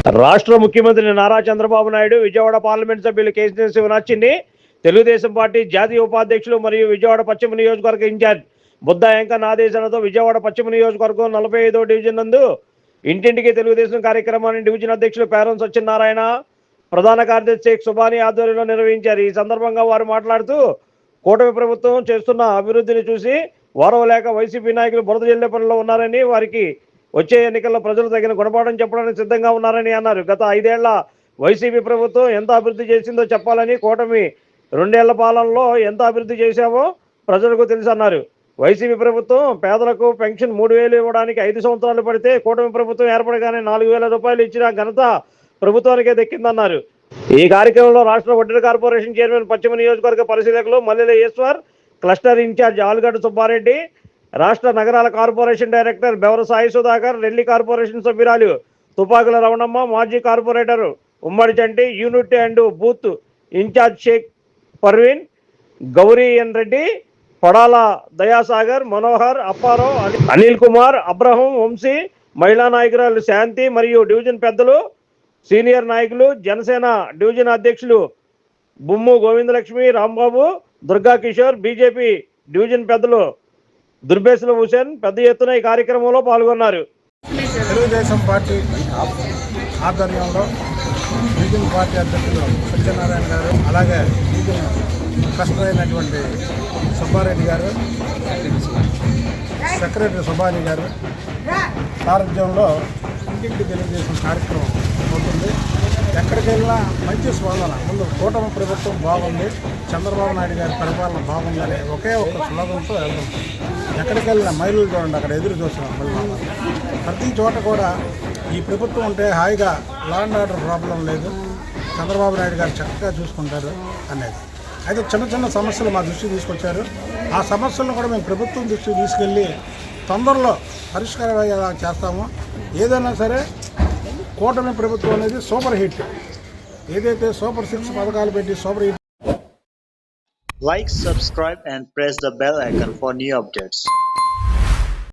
రాష్ట్ర ముఖ్యమంత్రి నారా చంద్రబాబు నాయుడు విజయవాడ పార్లమెంట్ సభ్యులు కేసీఆర్ శివనాథ్ని తెలుగుదేశం పార్టీ జాతీయ ఉపాధ్యక్షులు మరియు విజయవాడ పశ్చిమ నియోజకవర్గ ఇన్ఛార్జ్ బుద్ధ వెంకన్న ఆదేశాలతో విజయవాడ పశ్చిమ నియోజకవర్గం 45వ డివిజన్ నందు ఇంటింటికి తెలుగుదేశం కార్యక్రమాన్ని డివిజన్ అధ్యక్షులు పేరం సత్యనారాయణ, ప్రధాన కార్యదర్శి షేక్ సుబానీ ఆధ్వర్యంలో నిర్వహించారు. ఈ సందర్భంగా వారు మాట్లాడుతూ కూటమి ప్రభుత్వం చేస్తున్న అభివృద్ధిని చూసి వారవలేక వైసీపీ నాయకులు బురద జల్లే పనిలో ఉన్నారని, వారికి వచ్చే ఎన్నికల్లో ప్రజలు తగిన గుణపాఠం చెప్పడానికి సిద్ధంగా ఉన్నారని అన్నారు. గత 5 ఏళ్ల వైసీపీ ప్రభుత్వం ఎంత అభివృద్ధి చేసిందో చెప్పాలని, కూటమి 2 ఏళ్ల పాలనలో ఎంత అభివృద్ధి చేశామో ప్రజలకు తెలుసన్నారు. వైసీపీ ప్రభుత్వం పేదలకు పెన్షన్ 3000 ఇవ్వడానికి 5 సంవత్సరాలు పడితే కూటమి ప్రభుత్వం ఏర్పడగానే 4000 రూపాయలు ఇచ్చిన ఘనత ప్రభుత్వానికే దక్కిందన్నారు. ఈ కార్యక్రమంలో రాష్ట్ర వడ్డీల కార్పొరేషన్ చైర్మన్ పశ్చిమ నియోజకవర్గ పరిశీలకులు మల్లెల ఈశ్వర్, క్లస్టర్ ఇన్ఛార్జ్ ఆలుగడ్డ సుబ్బారెడ్డి, రాష్ట్ర నగరాల corporation director Bevara Sai Sudhakar, Relli corporation సభ్యురాలు తుపాకుల రమణమ్మ, మాజీ corporator Ummadi Chanti, unit and booth incharge Sheikh Parveen, Gowri N Reddy, Padala Dayasagar, Manohar, Apparao, Anil Kumar, Abraham, Vamsi, మహిళా నాయకురాలు శాంతి మరియు డివిజన్ పెద్దలు, సీనియర్ నాయకులు, జనసేన డివిజన్ అధ్యక్షులు బుమ్ము గోవిందలక్ష్మి, రాంబాబు, దుర్గా కిషోర్, బీజేపీ డివిజన్ పెద్దలు దుర్బేసుల హుసేన్ పెద్ద ఎత్తున ఈ కార్యక్రమంలో పాల్గొన్నారు. తెలుగుదేశం పార్టీ ఆధ్వర్యంలో డివిజన్ పార్టీ అధ్యక్షులు సత్యనారాయణ గారు, అలాగే డివిజన్ క్లస్టర్ అయినటువంటి సుబ్బారెడ్డి గారు, సెక్రటరీ సుబానీ గారు సారథ్యంలో ఇంటింటి తెలుగుదేశం కార్యక్రమం అవుతుంది. ఎక్కడికి వెళ్ళినా మంచి స్పందన. ముందు కూటమి ప్రభుత్వం బాగుంది, చంద్రబాబు నాయుడు గారి పరిపాలన బాగుందని ఒకే ఒక్క స్లోగన్తో వెళ్తాం. ఎక్కడికి వెళ్ళినా మహిళలు చూడండి, అక్కడ ఎదురు చూస్తున్నాం. మహిళలు ప్రతి చోట కూడా ఈ ప్రభుత్వం ఉంటే హాయిగా లా అండ్ ఆర్డర్ ప్రాబ్లం లేదు, చంద్రబాబు నాయుడు గారు చక్కగా చూసుకుంటారు అనేది. అయితే చిన్న చిన్న సమస్యలు మా దృష్టికి తీసుకొచ్చారు. ఆ సమస్యలను కూడా మేము ప్రభుత్వం దృష్టికి తీసుకెళ్ళి తొందరలో పరిష్కారం అయ్యేలా చేస్తాము. ఏదైనా సరే కూటమి ప్రభుత్వం అనేది సూపర్ హిట్. ఏదైతే సూపర్ 6 పథకాలు పెట్టి super hit. Like, subscribe and press the bell icon for new updates.